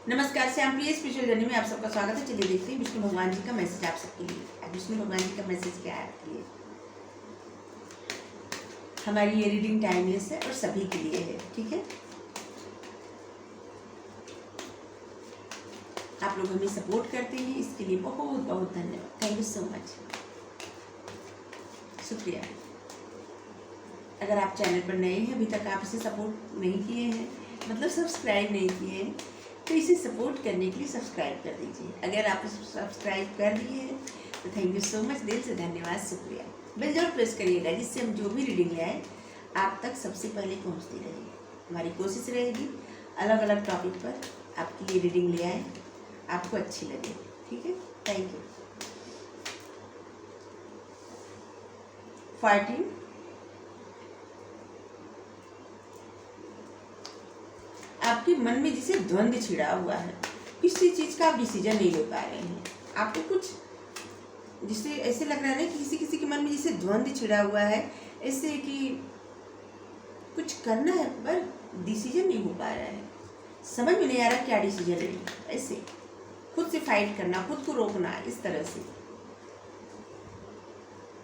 नमस्कार, श्याम प्रिय spiritual journey में आप सबका स्वागत है। चलिए देखते हैं विष्णु भगवान जी का मैसेज आप सबके लिए। अब विष्णु भगवान जी का मैसेज क्या है आपके लिए। हमारी ये रीडिंग टाइमलेस है और सभी के लिए है, ठीक है। आप लोग हमें सपोर्ट करते हैं, इसके लिए बहुत बहुत धन्यवाद। थैंक यू सो मच, शुक्रिया। अगर आप चैनल पर नए हैं, अभी तक आप इसे सपोर्ट नहीं किए हैं, मतलब सब्सक्राइब नहीं किए हैं, तो इसे सपोर्ट करने के लिए सब्सक्राइब कर दीजिए। अगर आप सब्सक्राइब कर दिए हैं तो थैंक यू सो मच, दिल से धन्यवाद, शुक्रिया। बेल जरूर प्रेस करिएगा, जिससे हम जो भी रीडिंग ले आए आप तक सबसे पहले पहुंचती रहेगी। हमारी कोशिश रहेगी अलग अलग टॉपिक पर आपके लिए रीडिंग ले आए, आपको अच्छी लगे, ठीक है। Thank you. 14 आपके मन में जिसे द्वंद्व छिड़ा हुआ है, किसी चीज़ का आप डिसीजन नहीं ले पा रहे हैं। आपको कुछ जिससे ऐसे लग रहा है ना कि किसी किसी के मन में जिसे द्वंद्व छिड़ा हुआ है, ऐसे कि कुछ करना है पर डिसीजन नहीं हो पा रहा है, समझ में नहीं आ रहा क्या डिसीजन ले। ऐसे खुद से फाइट करना, खुद को रोकना, इस तरह से।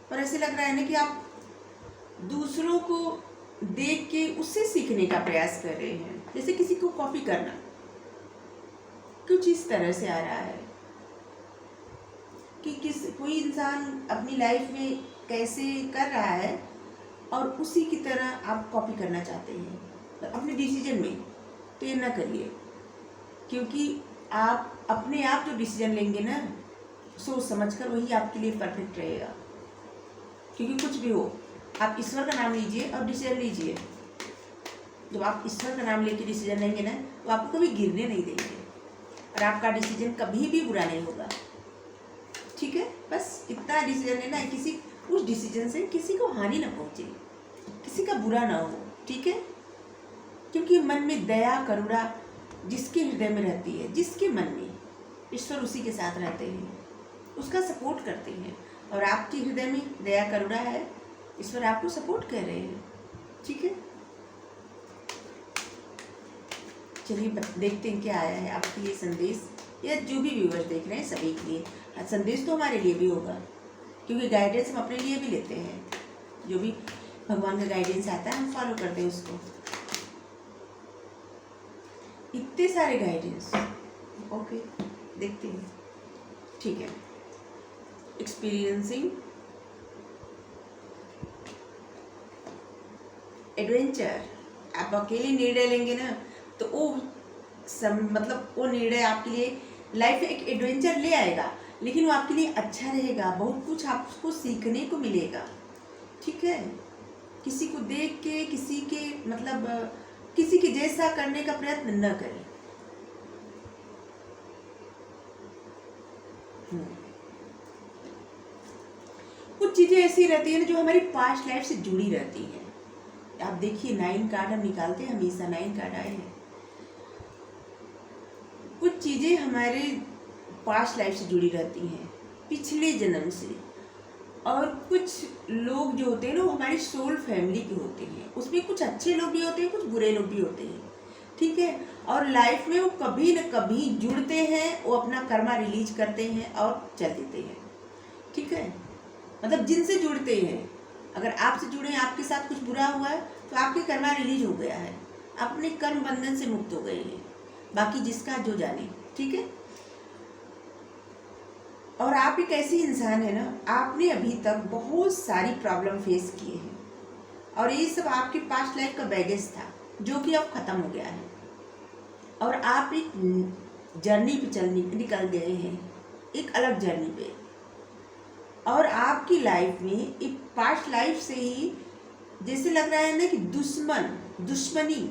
पर ऐसे लग रहा है ना कि आप दूसरों को देख के उससे सीखने का प्रयास कर रहे हैं, जैसे किसी को कॉपी करना, कुछ इस तरह से आ रहा है कि कोई इंसान अपनी लाइफ में कैसे कर रहा है और उसी की तरह आप कॉपी करना चाहते हैं अपने डिसीजन में। तो ये ना करिए, क्योंकि आप अपने आप जो डिसीजन लेंगे ना, सोच समझकर, वही आपके लिए परफेक्ट रहेगा। क्योंकि कुछ भी हो, आप ईश्वर का नाम लीजिए और डिसीजन लीजिए। जब आप ईश्वर का नाम लेके डिसीजन लेंगे ना, तो आपको कभी गिरने नहीं देंगे और आपका डिसीजन कभी भी बुरा नहीं होगा, ठीक है। बस इतना डिसीजन लेना है, किसी उस डिसीजन से किसी को हानि ना पहुंचे, किसी का बुरा ना हो, ठीक है। क्योंकि मन में दया करुणा जिसके हृदय में रहती है, जिसके मन में, ईश्वर उसी के साथ रहते हैं, उसका सपोर्ट करते हैं। और आपके हृदय में दया करुणा है, ईश्वर आपको सपोर्ट कर रहे हैं, ठीक है। चलिए देखते हैं क्या आया है आपके लिए संदेश, या जो भी व्यूअर्स देख रहे हैं सभी के लिए। संदेश तो हमारे लिए भी होगा, क्योंकि गाइडेंस हम अपने लिए भी लेते हैं। जो भी भगवान का गाइडेंस आता है हम फॉलो करते हैं उसको। इतने सारे गाइडेंस, ओके देखते हैं, ठीक है। Experiencing adventure. आप अकेले निर्णय लेंगे ना, तो वो मतलब वो निर्णय आपके लिए लाइफ में एक एडवेंचर ले आएगा, लेकिन वो आपके लिए अच्छा रहेगा, बहुत कुछ आपको सीखने को मिलेगा, ठीक है। किसी को देख के किसी के मतलब किसी के जैसा करने का प्रयत्न न करें। कुछ चीज़ें ऐसी रहती है ना जो हमारी पास्ट लाइफ से जुड़ी रहती है। आप देखिए 9 कार्ड हम निकालते हैं, हमेशा 9 कार्ड आए हैं। कुछ चीज़ें हमारे पास्ट लाइफ से जुड़ी रहती हैं, पिछले जन्म से। और कुछ लोग जो होते हैं ना, वो हमारी सोल फैमिली के होते हैं। उसमें कुछ अच्छे लोग भी होते हैं, कुछ बुरे लोग भी होते हैं, ठीक है। और लाइफ में वो कभी न कभी जुड़ते हैं, वो अपना कर्मा रिलीज करते हैं और चल देते हैं, ठीक है। मतलब जिनसे जुड़ते हैं, अगर आपसे जुड़े हैं, आपके साथ कुछ बुरा हुआ है, तो आपके कर्मा रिलीज हो गया है, अपने कर्म बंधन से मुक्त हो गए हैं। बाकी जिसका जो जाने, ठीक है। और आप एक ऐसी इंसान है ना, आपने अभी तक बहुत सारी प्रॉब्लम फेस किए हैं, और ये सब आपके पास्ट लाइफ का बैगेज था, जो कि अब खत्म हो गया है। और आप एक जर्नी पे निकल गए हैं, एक अलग जर्नी पे। और आपकी लाइफ में एक पास्ट लाइफ से ही जैसे लग रहा है ना कि दुश्मनी,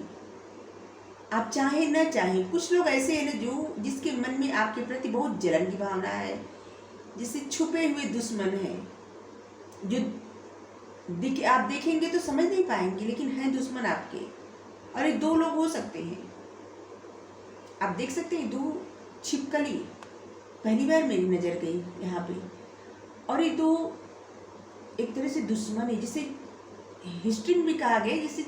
आप चाहे न चाहे, कुछ लोग ऐसे हैं ना जो जिसके मन में आपके प्रति बहुत जलन की भावना है, जिससे छुपे हुए दुश्मन हैं, जो आप देखेंगे तो समझ नहीं पाएंगे, लेकिन हैं दुश्मन आपके। और ये 2 लोग हो सकते हैं, आप देख सकते हैं 2 छिपकली पहली बार मेरी नज़र गई यहाँ पे। और ये 2 एक तरह से दुश्मन है, जिसे हिस्ट्री में भी कहा गया, जिसे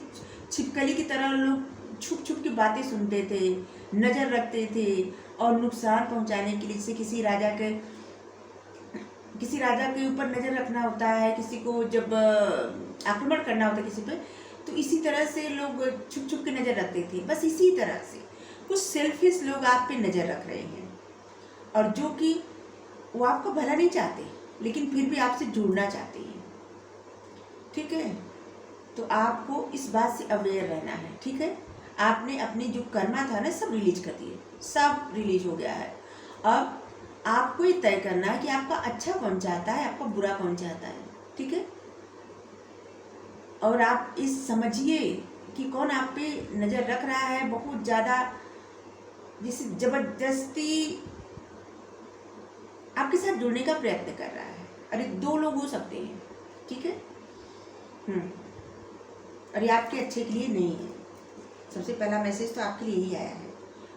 छिपकली की तरह लोग छुप छुप की बातें सुनते थे, नज़र रखते थे और नुकसान पहुंचाने के लिए, जैसे किसी राजा के ऊपर नज़र रखना होता है, किसी को जब आक्रमण करना होता है किसी पे, तो इसी तरह से लोग छुप छुप के नज़र रखते थे। बस इसी तरह से कुछ सेल्फिश लोग आप पे नज़र रख रहे हैं, और जो कि वो आपका भला नहीं चाहते, लेकिन फिर भी आपसे जुड़ना चाहते हैं। ठीक है, तो आपको इस बात से अवेयर रहना है। ठीक है, आपने अपनी जो कर्मा था ना, सब रिलीज कर दिए, सब रिलीज हो गया है। अब आपको ये तय करना है कि आपका अच्छा कौन चाहता है, आपका बुरा कौन चाहता है। ठीक है, और आप इस समझिए कि कौन आप पे नज़र रख रहा है बहुत ज़्यादा, जिसे ज़बरदस्ती आपके साथ जुड़ने का प्रयत्न कर रहा है। अरे 2 लोग हो सकते हैं। ठीक है, और ये आपके अच्छे के लिए नहीं है। सबसे पहला मैसेज तो आपके लिए ही आया है।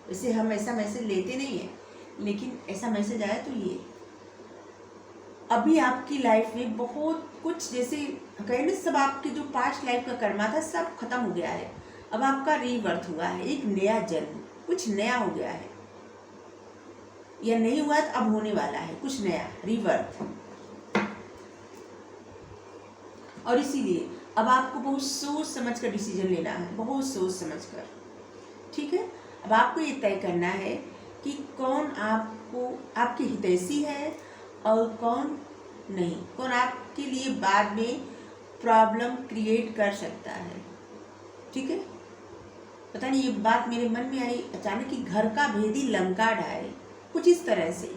वैसे हम ऐसा मैसेज लेते नहीं हैं, लेकिन ऐसा मैसेज आया तो ये अभी आपकी लाइफ में बहुत कुछ, जैसे कहीं ना, सब आपके जो पास्ट लाइफ का कर्मा था सब खत्म हो गया है। अब आपका रीबर्थ हुआ है, एक नया जन्म, कुछ नया हो गया है, या नहीं हुआ तो अब होने वाला है कुछ नया, रीबर्थ। और इसीलिए अब आपको बहुत सोच समझ कर डिसीजन लेना है, बहुत सोच समझ कर। ठीक है, अब आपको ये तय करना है कि कौन आपको आपकी हितैषी है और कौन नहीं, कौन आपके लिए बाद में प्रॉब्लम क्रिएट कर सकता है। ठीक है, पता नहीं ये बात मेरे मन में आई अचानक कि घर का भेदी लंका ढाए, कुछ इस तरह से।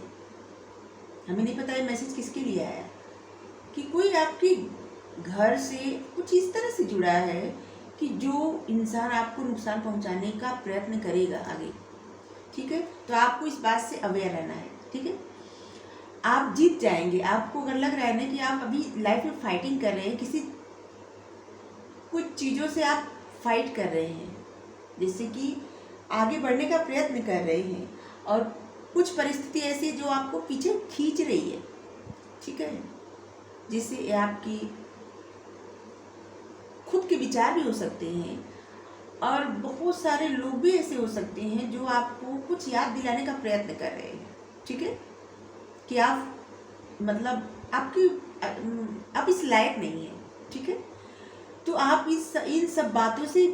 हमें नहीं पता ये मैसेज किसके लिए आया, कि कोई आपके घर से कुछ इस तरह से जुड़ा है कि जो इंसान आपको नुकसान पहुंचाने का प्रयत्न करेगा आगे। ठीक है, तो आपको इस बात से अवेयर रहना है। ठीक है, आप जीत जाएंगे। आपको अगर लग रहा है ना कि आप अभी लाइफ में फाइटिंग कर रहे हैं, किसी कुछ चीज़ों से आप फाइट कर रहे हैं, जैसे कि आगे बढ़ने का प्रयत्न कर रहे हैं, और कुछ परिस्थिति ऐसी जो आपको पीछे खींच रही है। ठीक है, जिससे आपकी खुद के विचार भी हो सकते हैं, और बहुत सारे लोग भी ऐसे हो सकते हैं जो आपको कुछ याद दिलाने का प्रयत्न कर रहे हैं। ठीक है, कि आप मतलब आप इस लायक नहीं है। ठीक है, तो आप इन सब बातों से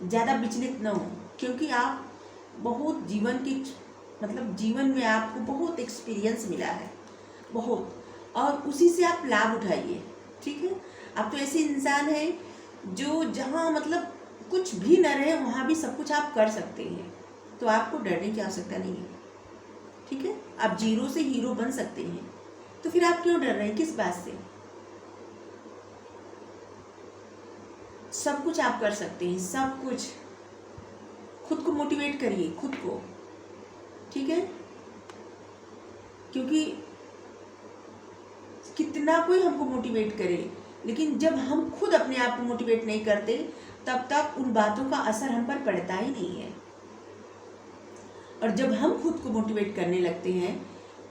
ज़्यादा विचलित न हो, क्योंकि आप बहुत जीवन में आपको बहुत एक्सपीरियंस मिला है, बहुत, और उसी से आप लाभ उठाइए। ठीक है, आप तो ऐसे इंसान हैं जो जहाँ कुछ भी न रहे वहाँ भी सब कुछ आप कर सकते हैं, तो आपको डरने की आवश्यकता नहीं है। ठीक है, आप जीरो से हीरो बन सकते हैं, तो फिर आप क्यों डर रहे हैं, किस बात से? सब कुछ आप कर सकते हैं, सब कुछ। खुद को मोटिवेट करिए, खुद को। ठीक है, क्योंकि कितना कोई हमको मोटिवेट करे, लेकिन जब हम खुद अपने आप को मोटिवेट नहीं करते, तब तक उन बातों का असर हम पर पड़ता ही नहीं है। और जब हम खुद को मोटिवेट करने लगते हैं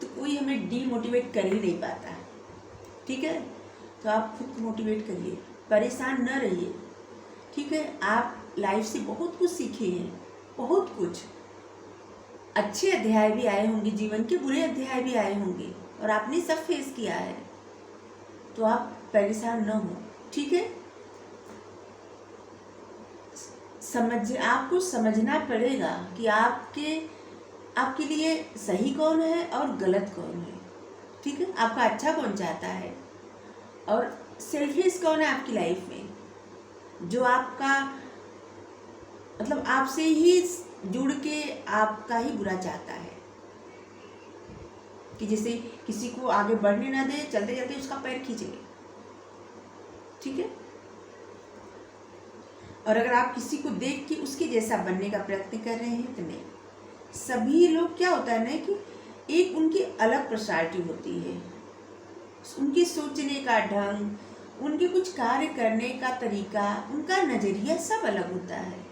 तो कोई हमें डीमोटिवेट कर ही नहीं पाता। ठीक है, तो आप खुद को मोटिवेट करिए, परेशान न रहिए। ठीक है, आप लाइफ से बहुत कुछ सीखे हैं, बहुत कुछ। अच्छे अध्याय भी आए होंगे जीवन के, बुरे अध्याय भी आए होंगे, और आपने सब फेस किया है, तो आप परेशान न हो। ठीक है, आपको समझना पड़ेगा कि आपके लिए सही कौन है और गलत कौन है। ठीक है, आपका अच्छा कौन चाहता है, और सेल्फिश कौन है आपकी लाइफ में, जो आपका आपसे ही जुड़ के आपका ही बुरा चाहता है, कि जैसे किसी को आगे बढ़ने ना दे, चलते चलते उसका पैर खींच ले। ठीक है, और अगर आप किसी को देख के उसके जैसा बनने का प्रयत्न कर रहे हैं तो नहीं। सभी लोग, क्या होता है ना कि एक उनकी अलग पर्सनालिटी होती है, उनके सोचने का ढंग, उनके कुछ कार्य करने का तरीका, उनका नज़रिया सब अलग होता है।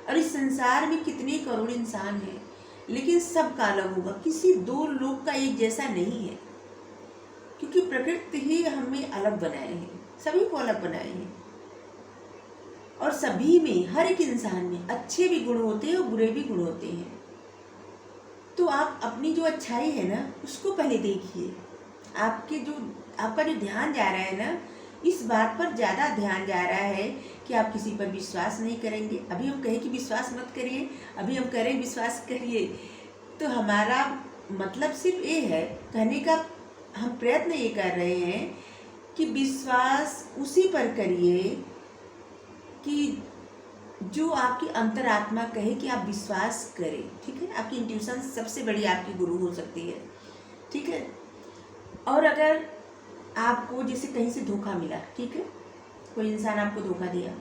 और इस संसार में कितने करोड़ इंसान हैं, लेकिन सबका अलग होगा, किसी 2 लोग का एक जैसा नहीं है, क्योंकि प्रकृति ही हमें अलग बनाए हैं, सभी को अलग बनाए हैं। और सभी में, हर एक इंसान में अच्छे भी गुण होते हैं और बुरे भी गुण होते हैं। तो आप अपनी जो अच्छाई है ना उसको पहले देखिए। आपका जो ध्यान जा रहा है ना, इस बात पर ज़्यादा ध्यान जा रहा है कि आप किसी पर विश्वास नहीं करेंगे। अभी हम कहें कि विश्वास मत करिए, अभी हम करें विश्वास करिए, तो हमारा मतलब सिर्फ ये है, कहने का हम प्रयत्न ये कर रहे हैं कि विश्वास उसी पर करिए कि जो आपकी अंतरात्मा कहे कि आप विश्वास करें। ठीक है, आपकी इंट्यूशन सबसे बड़ी आपकी गुरु हो सकती है। ठीक है, और अगर आपको जैसे कहीं से धोखा मिला, ठीक है, कोई इंसान आपको धोखा दिया,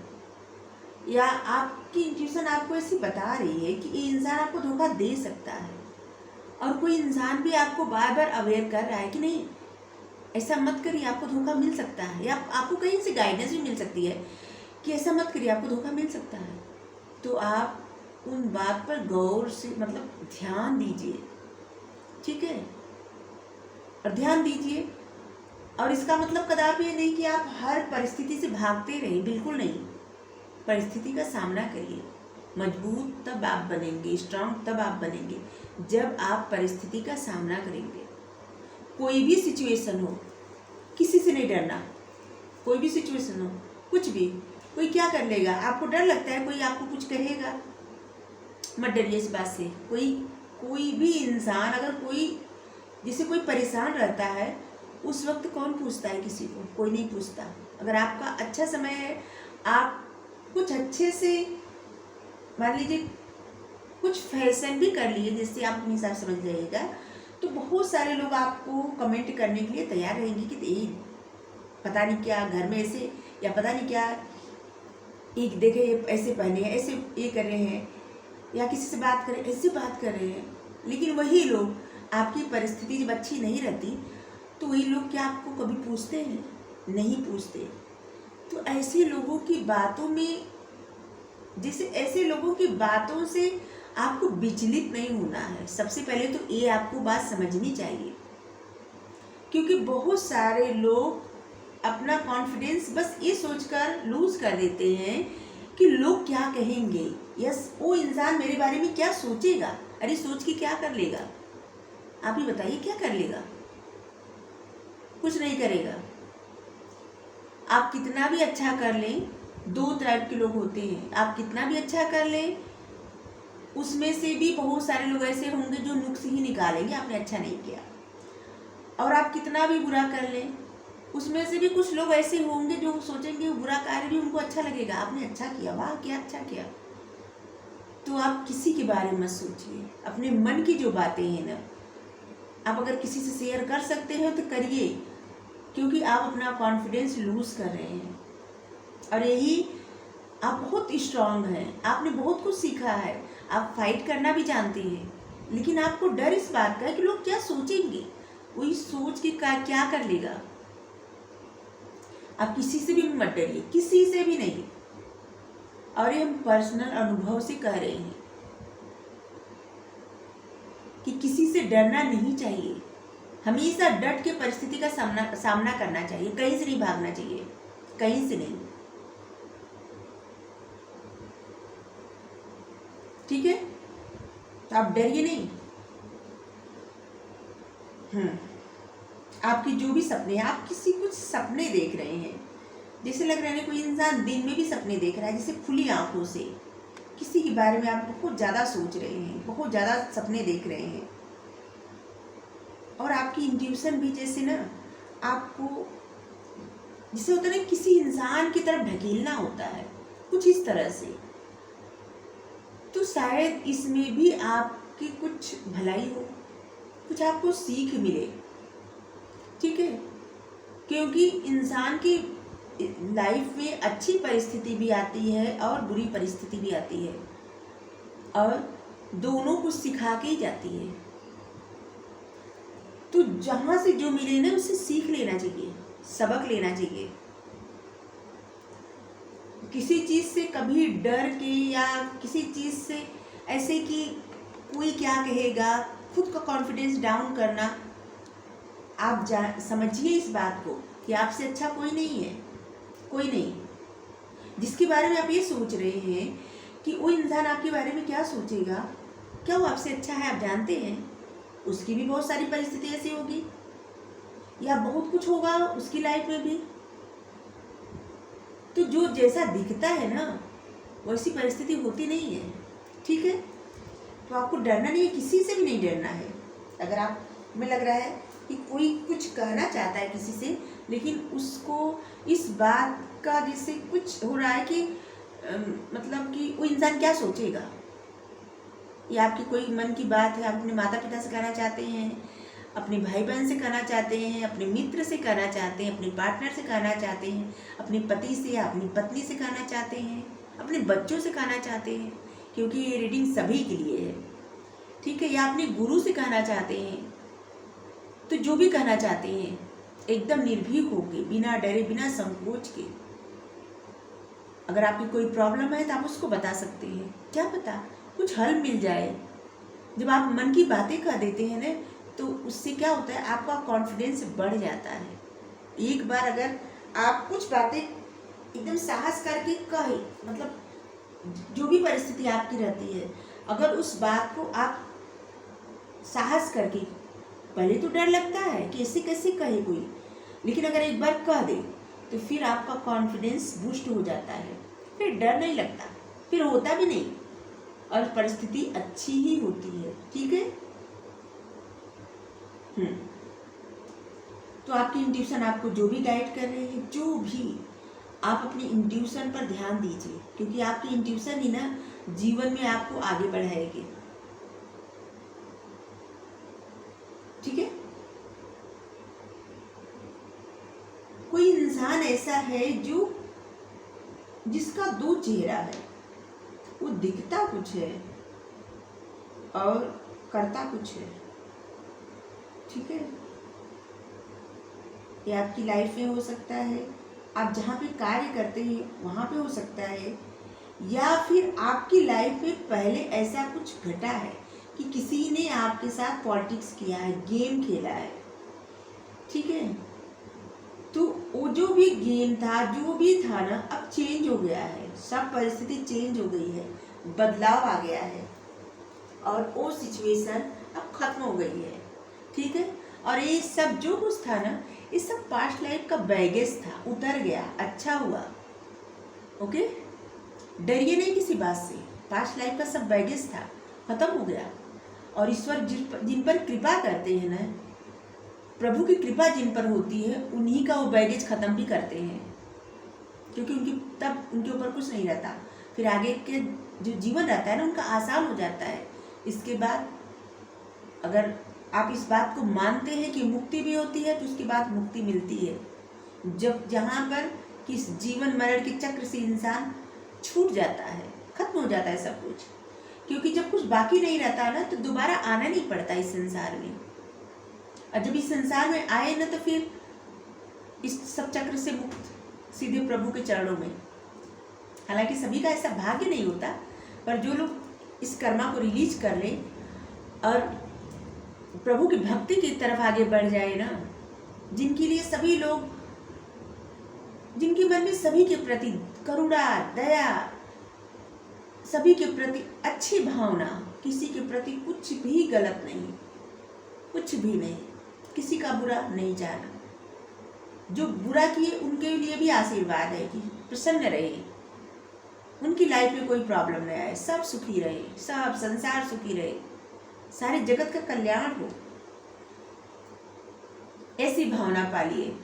या आपकी इंट्यूशन आपको ऐसी बता रही है कि ये इंसान आपको धोखा दे सकता है, और कोई इंसान भी आपको बार बार अवेयर कर रहा है कि नहीं ऐसा मत करिए, आपको धोखा मिल सकता है, या आपको कहीं से गाइडेंस भी मिल सकती है कि ऐसा मत करिए, आपको धोखा मिल सकता है, तो आप उन बात पर गौर से मतलब ध्यान दीजिए। ठीक है, और ध्यान दीजिए। और इसका मतलब कदापि ये नहीं कि आप हर परिस्थिति से भागते रहें, बिल्कुल नहीं। परिस्थिति का सामना करिए। मजबूत तब आप बनेंगे, स्ट्रांग तब आप बनेंगे जब आप परिस्थिति का सामना करेंगे। कोई भी सिचुएशन हो, किसी से नहीं डरना। कोई भी सिचुएशन हो, कुछ भी, कोई क्या कर लेगा, आपको डर लगता है कोई आपको कुछ कहेगा, मत डरिए इस बात से। कोई भी इंसान अगर जैसे कोई परेशान रहता है, उस वक्त कौन पूछता है किसी को? कोई नहीं पूछता। अगर आपका अच्छा समय है, आप कुछ अच्छे से मान लीजिए कुछ फैशन भी कर लिए, जिससे आप अपने हिसाब समझ जाइएगा, तो बहुत सारे लोग आपको कमेंट करने के लिए तैयार रहेंगे कि ये पता नहीं क्या घर में ऐसे, या पता नहीं क्या एक देखे ये ऐसे पहने हैं, ऐसे ये कर रहे हैं, या किसी से बात करें ऐसे बात कर रहे हैं। लेकिन वही लोग, आपकी परिस्थिति जब अच्छी नहीं रहती तो वही लोग क्या आपको कभी पूछते हैं? नहीं पूछते। तो ऐसे लोगों की बातों में, जैसे ऐसे लोगों की बातों से आपको विचलित नहीं होना है। सबसे पहले तो ये आपको बात समझनी चाहिए, क्योंकि बहुत सारे लोग अपना कॉन्फिडेंस बस ये सोचकर लूज कर देते हैं कि लोग क्या कहेंगे, यस वो इंसान मेरे बारे में क्या सोचेगा। अरे सोच के क्या कर लेगा? आप ही बताइए, क्या कर लेगा? कुछ नहीं करेगा। आप कितना भी अच्छा कर लें, दो टाइप के लोग होते हैं। आप कितना भी अच्छा कर लें, उसमें से भी बहुत सारे लोग ऐसे होंगे जो नुक्स ही निकालेंगे, आपने अच्छा नहीं किया। और आप कितना भी बुरा कर लें, उसमें से भी कुछ लोग ऐसे होंगे जो सोचेंगे, वो बुरा कार्य भी उनको अच्छा लगेगा, आपने अच्छा किया, वाह क्या अच्छा किया। तो आप किसी के बारे में मत सोचिए। अपने मन की जो बातें हैं ना, आप अगर किसी से शेयर कर सकते हो तो करिए, क्योंकि आप अपना कॉन्फिडेंस लूज कर रहे हैं। और यही आप बहुत स्ट्रांग हैं, आपने बहुत कुछ सीखा है, आप फाइट करना भी जानती हैं, लेकिन आपको डर इस बात का है कि लोग क्या सोचेंगे, वही सोच के क्या कर लेगा। आप किसी से भी मत डरिए, किसी से भी नहीं। और ये हम पर्सनल अनुभव से कह रहे हैं कि किसी से डरना नहीं चाहिए। हमेशा डट के परिस्थिति का सामना करना चाहिए, कहीं से नहीं भागना चाहिए, कहीं से नहीं। ठीक है, तो आप डरिए नहीं। आपके जो भी सपने हैं, आप किसी कुछ सपने देख रहे हैं, जैसे लग रहा है कोई इंसान दिन में भी सपने देख रहा है, जैसे खुली आंखों से किसी के बारे में आप बहुत ज़्यादा सोच रहे हैं, बहुत ज़्यादा सपने देख रहे हैं। और आपकी इंट्यूशन भी जैसे ना आपको जैसे होता है ना, किसी इंसान की तरफ ढकेलना होता है, कुछ इस तरह से। तो शायद इसमें भी आपकी कुछ भलाई हो, कुछ आपको सीख मिले। ठीक है, क्योंकि इंसान की लाइफ में अच्छी परिस्थिति भी आती है और बुरी परिस्थिति भी आती है, और दोनों को सिखा के ही जाती है। तो जहाँ से जो मिले ना, उससे सीख लेना चाहिए, सबक लेना चाहिए। किसी चीज़ से कभी डर के या किसी चीज़ से ऐसे कि कोई क्या कहेगा, खुद का कॉन्फिडेंस डाउन करना, आप समझिए इस बात को कि आपसे अच्छा कोई नहीं है, कोई नहीं। जिसके बारे में आप ये सोच रहे हैं कि वो इंसान आपके बारे में क्या सोचेगा, क्या वो आपसे अच्छा है, आप जानते हैं उसकी भी बहुत सारी परिस्थिति ऐसी होगी, या बहुत कुछ होगा उसकी लाइफ में भी। तो जो जैसा दिखता है ना वैसी परिस्थिति होती नहीं है, ठीक है। तो आपको डरना नहीं है, किसी से भी नहीं डरना है। अगर आप में लग रहा है कि कोई कुछ कहना चाहता है किसी से, लेकिन उसको इस बात का जैसे कुछ हो रहा है कि मतलब कि वो इंसान क्या सोचेगा, या आपकी कोई मन की बात है, आप अपने माता पिता से कहना चाहते हैं, अपने भाई बहन से कहना चाहते हैं, अपने मित्र से कहना चाहते हैं, अपने पार्टनर से कहना चाहते हैं, अपने पति से या अपनी पत्नी से कहना चाहते हैं, अपने बच्चों से कहना चाहते हैं, क्योंकि ये रीडिंग सभी के लिए है, ठीक है। या अपने गुरु से कहना चाहते हैं। तो जो भी कहना चाहते हैं एकदम निर्भीक होके, बिना डरे, बिना संकोच के। अगर आपकी कोई प्रॉब्लम है तो आप उसको बता सकते हैं, क्या पता कुछ हल मिल जाए। जब आप मन की बातें कह देते हैं ना, तो उससे क्या होता है, आपका कॉन्फिडेंस बढ़ जाता है। एक बार अगर आप कुछ बातें एकदम साहस करके कहे, मतलब जो भी परिस्थिति आपकी रहती है, अगर उस बात को आप साहस करके, पहले तो डर लगता है कि ऐसे कैसे कहे कोई, लेकिन अगर एक बार कह दे तो फिर आपका कॉन्फिडेंस बूस्ट हो जाता है, फिर डर नहीं लगता, फिर होता भी नहीं, और परिस्थिति अच्छी ही होती है, ठीक है। तो आपकी इंट्यूशन आपको जो भी गाइड कर रही है, जो भी, आप अपनी इंट्यूशन पर ध्यान दीजिए, क्योंकि आपकी इंट्यूशन ही ना जीवन में आपको आगे बढ़ाएगी, ठीक है। कोई इंसान ऐसा है जो जिसका दो चेहरा है, वो दिखता कुछ है और करता कुछ है, ठीक है। ये आपकी लाइफ में हो सकता है, आप जहाँ पे कार्य करते हैं वहाँ पे हो सकता है, या फिर आपकी लाइफ में पहले ऐसा कुछ घटा है कि किसी ने आपके साथ पॉलिटिक्स किया है, गेम खेला है, ठीक है। तो वो जो भी गेम था, जो भी था ना, अब चेंज हो गया है, सब परिस्थिति चेंज हो गई है, बदलाव आ गया है, और वो सिचुएशन अब खत्म हो गई है, ठीक है। और ये सब जो कुछ था ना, ये सब पास्ट लाइफ का बैगेज था, उतर गया, अच्छा हुआ, ओके। डरिए नहीं किसी बात से, पास्ट लाइफ का सब बैगेज था, खत्म हो गया। और ईश्वर जिन पर कृपा करते हैं ना, प्रभु की कृपा जिन पर होती है, उन्हीं का वो बैगेज खत्म भी करते हैं, क्योंकि उनके ऊपर कुछ नहीं रहता, फिर आगे के जो जीवन रहता है ना, उनका आसान हो जाता है। इसके बाद अगर आप इस बात को मानते हैं कि मुक्ति भी होती है, तो उसके बाद मुक्ति मिलती है, जब जहाँ पर किस जीवन मरण के चक्र से इंसान छूट जाता है, खत्म हो जाता है सब कुछ। क्योंकि जब कुछ बाकी नहीं रहता ना, तो दोबारा आना नहीं पड़ता इस संसार में, और जब इस संसार में आए ना, तो फिर इस सब चक्र से मुक्त सीधे प्रभु के चरणों में। हालांकि सभी का ऐसा भाग्य नहीं होता, पर जो लोग इस कर्मा को रिलीज कर ले और प्रभु की भक्ति की तरफ आगे बढ़ जाए ना, जिनके लिए सभी लोग, जिनके मन में सभी के प्रति करुणा, दया, सभी के प्रति अच्छी भावना, किसी के प्रति कुछ भी गलत नहीं, कुछ भी नहीं, किसी का बुरा नहीं चाहना, जो बुरा किए उनके लिए भी आशीर्वाद है कि प्रसन्न रहे, उनकी लाइफ में कोई प्रॉब्लम नहीं आए, सब सुखी रहे, सब संसार सुखी रहे, सारे जगत का कल्याण हो, ऐसी भावना पालिए।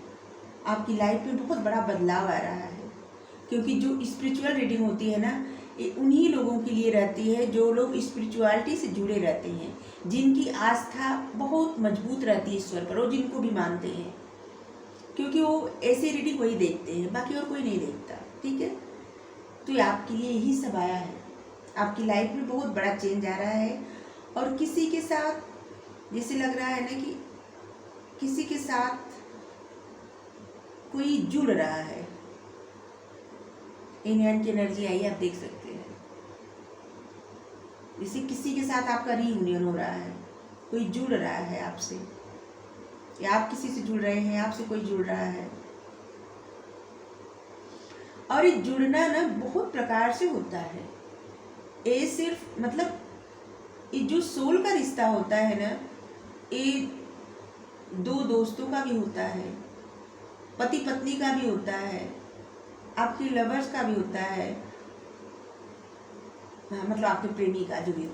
आपकी लाइफ में बहुत बड़ा बदलाव आ रहा है, क्योंकि जो स्पिरिचुअल रीडिंग होती है ना, ये उन्हीं लोगों के लिए रहती है जो लोग स्पिरिचुअलिटी से जुड़े रहते हैं, जिनकी आस्था बहुत मजबूत रहती है ईश्वर पर, वो जिनको भी मानते हैं, क्योंकि वो ऐसे रीडिंग वही देखते हैं, बाकी और कोई नहीं देखता, ठीक है। तो ये आपके लिए यही सब आया है, आपकी लाइफ में बहुत बड़ा चेंज आ रहा है, और किसी के साथ जैसे लग रहा है ना कि किसी के साथ कोई जुड़ रहा है, इन हैंड की एनर्जी आई, आप देख सकते हैं, जैसे किसी के साथ आपका रीयूनियन हो रहा है, कोई जुड़ रहा है आपसे, या आप किसी से जुड़ रहे हैं, आपसे कोई जुड़ रहा है। और ये जुड़ना ना बहुत प्रकार से होता है। ये सिर्फ मतलब ये जो सोल का रिश्ता होता है ना, ये दो दोस्तों का भी होता है, पति पत्नी का भी होता है, आपके लवर्स का भी होता है, मतलब आपके प्रेमी का जो भी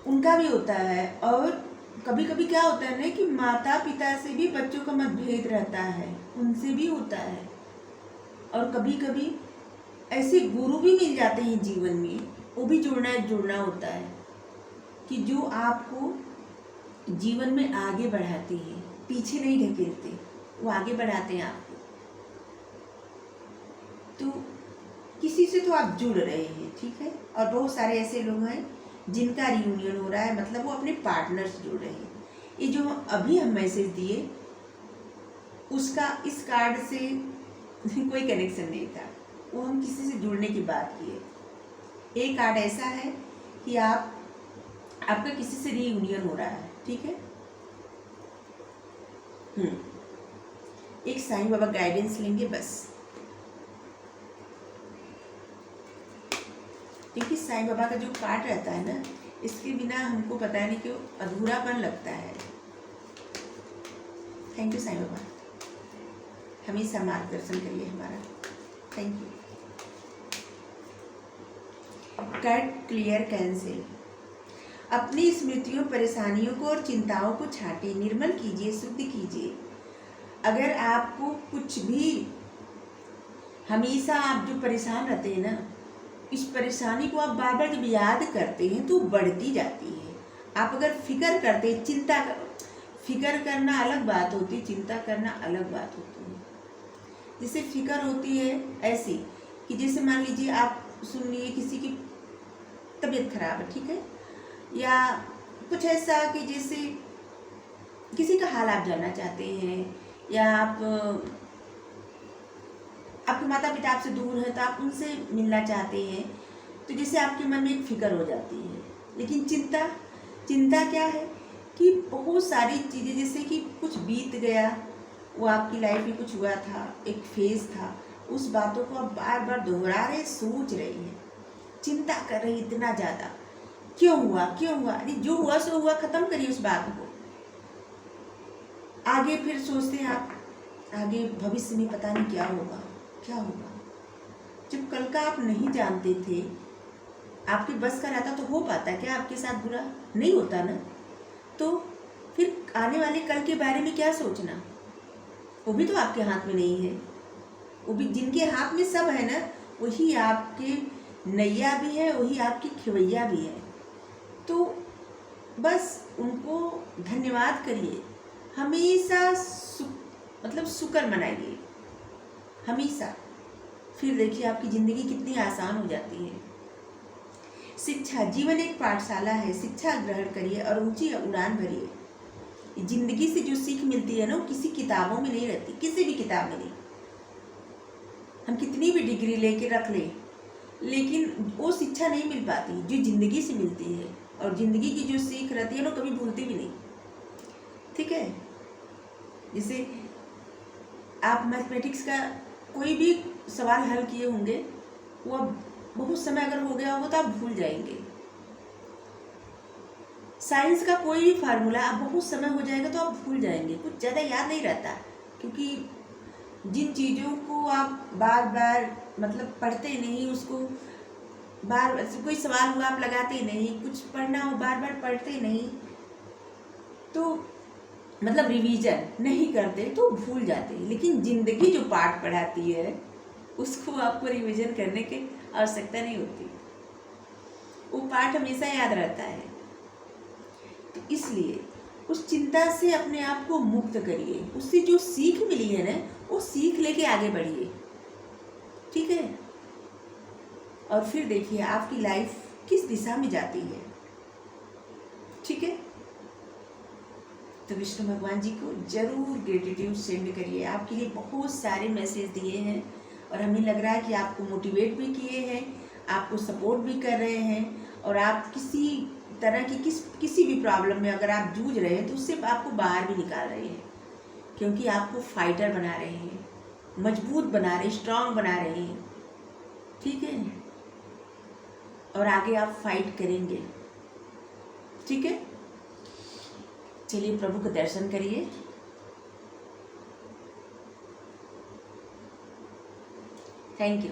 उनका भी होता है। और कभी कभी क्या होता है ना कि माता पिता से भी बच्चों का मतभेद रहता है, उनसे भी होता है। और कभी कभी ऐसे गुरु भी मिल जाते हैं जीवन में, वो भी जुड़ना होता है कि जो आपको जीवन में आगे बढ़ाते हैं, पीछे नहीं ढकेलते, वो आगे बढ़ाते हैं आपको। तो किसी से तो आप जुड़ रहे हैं, ठीक है। और बहुत सारे ऐसे लोग हैं जिनका रियूनियन हो रहा है, मतलब वो अपने पार्टनर से जुड़ रहे हैं। ये जो अभी हम मैसेज दिए उसका इस कार्ड से कोई कनेक्शन नहीं था, वो हम किसी से जुड़ने की बात किए। एक कार्ड ऐसा है कि आपका किसी से रियूनियन हो रहा है, ठीक है। एक साईं बाबा गाइडेंस लेंगे बस, क्योंकि साईं बाबा का जो पार्ट रहता है ना, इसके बिना हमको पता नहीं क्यों अधूरापन लगता है। थैंक यू साईं बाबा, हमेशा मार्गदर्शन करिए हमारा। Thank you. Cut clear cancel. अपनी स्मृतियों, परेशानियों को और चिंताओं को छांटे, निर्मल कीजिए, शुद्ध कीजिए। अगर आपको कुछ भी, हमेशा आप जो परेशान रहते हैं ना, इस परेशानी को आप बार बार जब याद करते हैं तो बढ़ती जाती है। आप अगर फिक्र करते, फिक्र करना अलग बात होती है, चिंता करना अलग बात होती है। जैसे फिक्र होती है ऐसी कि जैसे मान लीजिए आप सुन लिए किसी की तबीयत खराब है, ठीक है, या कुछ ऐसा कि जैसे किसी का हाल आप जानना चाहते हैं, या आपके माता पिता आपसे दूर हैं तो आप उनसे मिलना चाहते हैं, तो जैसे आपके मन में एक फिक्र हो जाती है। लेकिन चिंता क्या है कि बहुत सारी चीज़ें, जैसे कि कुछ बीत गया, वो आपकी लाइफ में कुछ हुआ था, एक फेज था, उस बातों को आप बार बार दोहरा रहे, सोच रही हैं, चिंता कर रही इतना ज़्यादा, क्यों हुआ। अरे जो हुआ सो हुआ, ख़त्म करिए उस बात को। आगे फिर सोचते हैं आप, आगे भविष्य में पता नहीं क्या होगा। जब कल का आप नहीं जानते थे, आपके बस का रहता तो हो पाता क्या आपके साथ बुरा? नहीं होता ना। तो फिर आने वाले कल के बारे में क्या सोचना, वो भी तो आपके हाथ में नहीं है। वो भी जिनके हाथ में सब है ना, वही आपके नैया भी है, वही आपकी खिवैया भी है। तो बस उनको धन्यवाद करिए, हमेशा शुक्र मनाइए हमेशा। फिर देखिए आपकी ज़िंदगी कितनी आसान हो जाती है। शिक्षा, जीवन एक पाठशाला है, शिक्षा ग्रहण करिए और ऊंची उड़ान भरिए। जिंदगी से जो सीख मिलती है ना, वो किसी किताबों में नहीं रहती, किसी भी किताब में नहीं। हम कितनी भी डिग्री लेके रख लें, लेकिन वो शिक्षा नहीं मिल पाती जो ज़िंदगी से मिलती है। और ज़िंदगी की जो सीख रहती है ना, कभी भूलती भी नहीं, ठीक है। जैसे आप मैथमेटिक्स का कोई भी सवाल हल किए होंगे, वो अब बहुत समय अगर हो गया होगा तो आप भूल जाएंगे। साइंस का कोई भी फार्मूला अब बहुत समय हो जाएगा तो आप भूल जाएंगे, कुछ ज़्यादा याद नहीं रहता। क्योंकि जिन चीज़ों को आप बार बार मतलब पढ़ते नहीं, उसको बार कोई सवाल हुआ आप लगाते नहीं, कुछ पढ़ना हो बार बार पढ़ते नहीं, तो मतलब रिवीजन नहीं करते तो भूल जाते हैं। लेकिन ज़िंदगी जो पाठ पढ़ाती है उसको आपको रिवीजन करने की आवश्यकता नहीं होती, वो पाठ हमेशा याद रहता है। तो इसलिए उस चिंता से अपने आप को मुक्त करिए, उससे जो सीख मिली है ना, वो सीख लेके आगे बढ़िए, ठीक है। और फिर देखिए आपकी लाइफ किस दिशा में जाती है, ठीक है। तो विष्णु भगवान जी को जरूर ग्रेटिट्यूड सेंड करिए। आपके लिए बहुत सारे मैसेज दिए हैं और हमें लग रहा है कि आपको मोटिवेट भी किए हैं, आपको सपोर्ट भी कर रहे हैं। और आप किसी तरह की किसी भी प्रॉब्लम में अगर आप जूझ रहे हैं तो उससे आपको बाहर भी निकाल रहे हैं, क्योंकि आपको फाइटर बना रहे हैं, मजबूत बना रहे, स्ट्रांग बना रहे हैं, ठीक है। और आगे आप फाइट करेंगे, ठीक है। चलिए प्रभु का दर्शन करिए। Thank you.